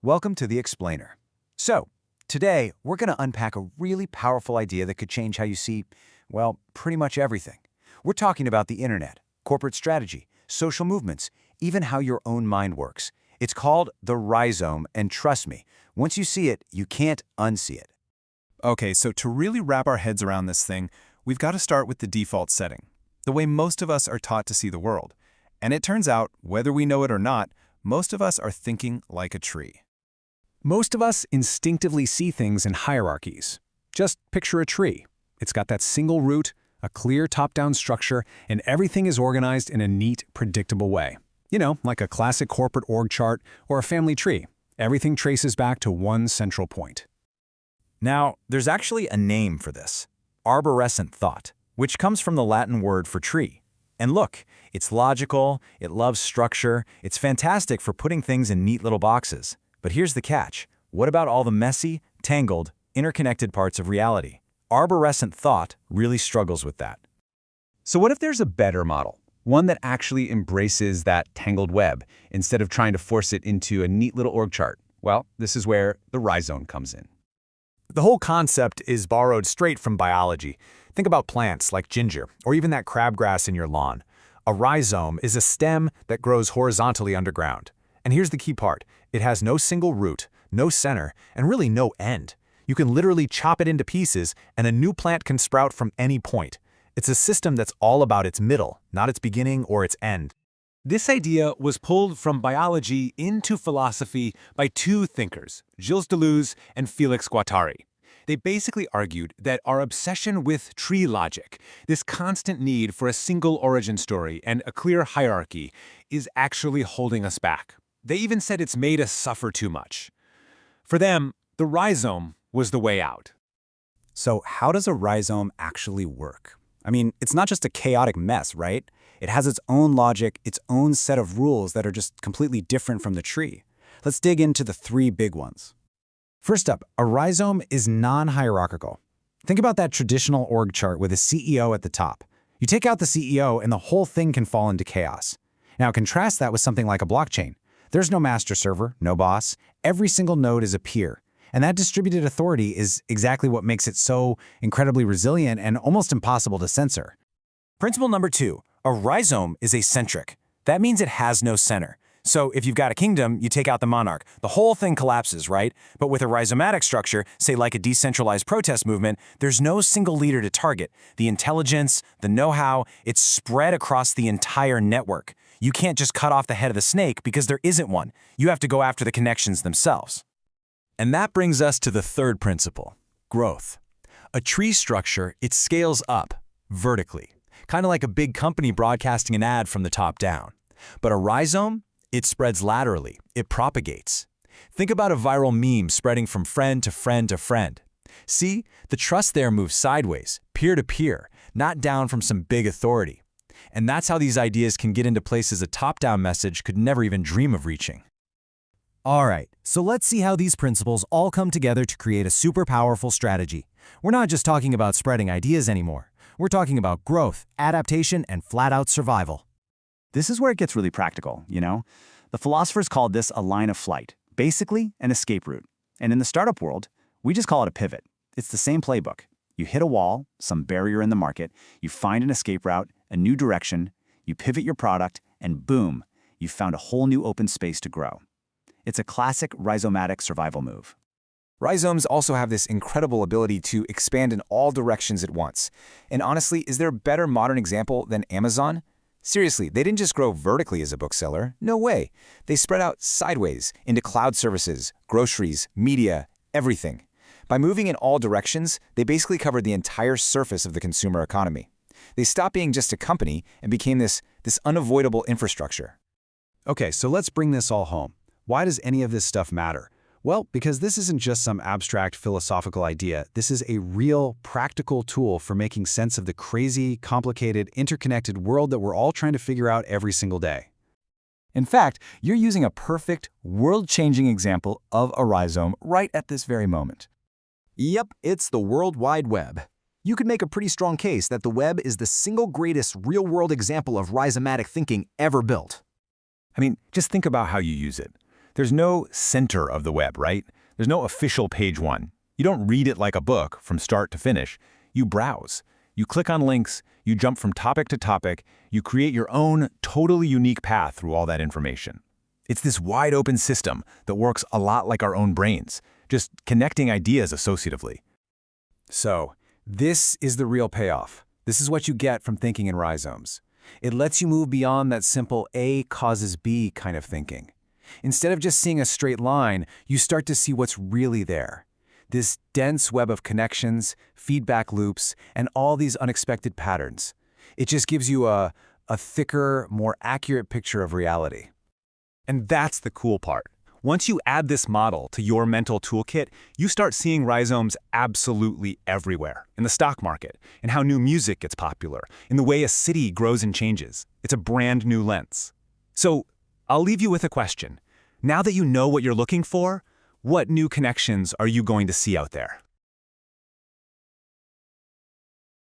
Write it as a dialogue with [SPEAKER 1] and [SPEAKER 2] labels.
[SPEAKER 1] Welcome to The Explainer. So, today we're going to unpack a really powerful idea that could change how you see, well, pretty much everything. We're talking about the internet, corporate strategy, social movements, even how your own mind works. It's called the rhizome, and trust me, once you see it, you can't unsee it.
[SPEAKER 2] Okay, so to really wrap our heads around this thing, we've got to start with the default setting, the way most of us are taught to see the world. And it turns out, whether we know it or not, most of us are thinking like a tree.
[SPEAKER 3] Most of us instinctively see things in hierarchies. Just picture a tree. It's got that single root, a clear top-down structure, and everything is organized in a neat, predictable way. You know, like a classic corporate org chart or a family tree. Everything traces back to one central point.
[SPEAKER 1] Now, there's actually a name for this, arborescent thought, which comes from the Latin word for tree. And look, it's logical, it loves structure, it's fantastic for putting things in neat little boxes. But here's the catch. What about all the messy, tangled, interconnected parts of reality? Arborescent thought really struggles with that.
[SPEAKER 4] So what if there's a better model? One that actually embraces that tangled web, instead of trying to force it into a neat little org chart? Well, this is where the rhizome comes in.
[SPEAKER 5] The whole concept is borrowed straight from biology. Think about plants like ginger, or even that crabgrass in your lawn. A rhizome is a stem that grows horizontally underground. And here's the key part. It has no single root, no center, and really no end. You can literally chop it into pieces, and a new plant can sprout from any point. It's a system that's all about its middle, not its beginning or its end.
[SPEAKER 6] This idea was pulled from biology into philosophy by two thinkers, Gilles Deleuze and Félix Guattari. They basically argued that our obsession with tree logic, this constant need for a single origin story and a clear hierarchy, is actually holding us back. They even said it's made us suffer too much. For them, the rhizome was the way out.
[SPEAKER 7] So how does a rhizome actually work? I mean, it's not just a chaotic mess, right? It has its own logic, its own set of rules that are just completely different from the tree. Let's dig into the three big ones. First up, a rhizome is non-hierarchical. Think about that traditional org chart with a CEO at the top. You take out the CEO and the whole thing can fall into chaos. Now contrast that with something like a blockchain. There's no master server, no boss. Every single node is a peer. And that distributed authority is exactly what makes it so incredibly resilient and almost impossible to censor.
[SPEAKER 1] Principle number 2, a rhizome is acentric. That means it has no center. So if you've got a kingdom, you take out the monarch. The whole thing collapses, right? But with a rhizomatic structure, say like a decentralized protest movement, there's no single leader to target. The intelligence, the know-how, it's spread across the entire network. You can't just cut off the head of the snake because there isn't one. You have to go after the connections themselves.
[SPEAKER 5] And that brings us to the third principle, growth. A tree structure, it scales up, vertically, kind of like a big company broadcasting an ad from the top down. But a rhizome, it spreads laterally, it propagates. Think about a viral meme spreading from friend to friend to friend. See, the trust there moves sideways, peer to peer, not down from some big authority. And that's how these ideas can get into places a top-down message could never even dream of reaching.
[SPEAKER 8] All right, so let's see how these principles all come together to create a super powerful strategy. We're not just talking about spreading ideas anymore. We're talking about growth, adaptation, and flat-out survival.
[SPEAKER 9] This is where it gets really practical, you know? The philosophers called this a line of flight, basically an escape route. And in the startup world, we just call it a pivot. It's the same playbook. You hit a wall, some barrier in the market, you find an escape route, a new direction, you pivot your product, and boom, you've found a whole new open space to grow. It's a classic rhizomatic survival move.
[SPEAKER 10] Rhizomes also have this incredible ability to expand in all directions at once. And honestly, is there a better modern example than Amazon? Seriously, they didn't just grow vertically as a bookseller. No way. They spread out sideways into cloud services, groceries, media, everything. By moving in all directions, they basically covered the entire surface of the consumer economy. They stopped being just a company and became this unavoidable infrastructure.
[SPEAKER 3] Okay, so let's bring this all home. Why does any of this stuff matter? Well, because this isn't just some abstract philosophical idea. This is a real, practical tool for making sense of the crazy, complicated, interconnected world that we're all trying to figure out every single day.
[SPEAKER 1] In fact, you're using a perfect, world-changing example of a rhizome right at this very moment.
[SPEAKER 8] Yep, it's the World Wide Web. You could make a pretty strong case that the web is the single greatest real-world example of rhizomatic thinking ever built.
[SPEAKER 5] I mean, just think about how you use it.
[SPEAKER 4] There's no center of the web, right? There's no official page one. You don't read it like a book from start to finish. You browse. You click on links. You jump from topic to topic. You create your own totally unique path through all that information. It's this wide open system that works a lot like our own brains, just connecting ideas associatively.
[SPEAKER 3] So, this is the real payoff. This is what you get from thinking in rhizomes. It lets you move beyond that simple A causes B kind of thinking. Instead of just seeing a straight line, you start to see what's really there. This dense web of connections, feedback loops, and all these unexpected patterns. It just gives you a thicker, more accurate picture of reality.
[SPEAKER 6] And that's the cool part. Once you add this model to your mental toolkit, you start seeing rhizomes absolutely everywhere. In the stock market, in how new music gets popular, in the way a city grows and changes. It's a brand new lens. So, I'll leave you with a question. Now that you know what you're looking for, what new connections are you going to see out there?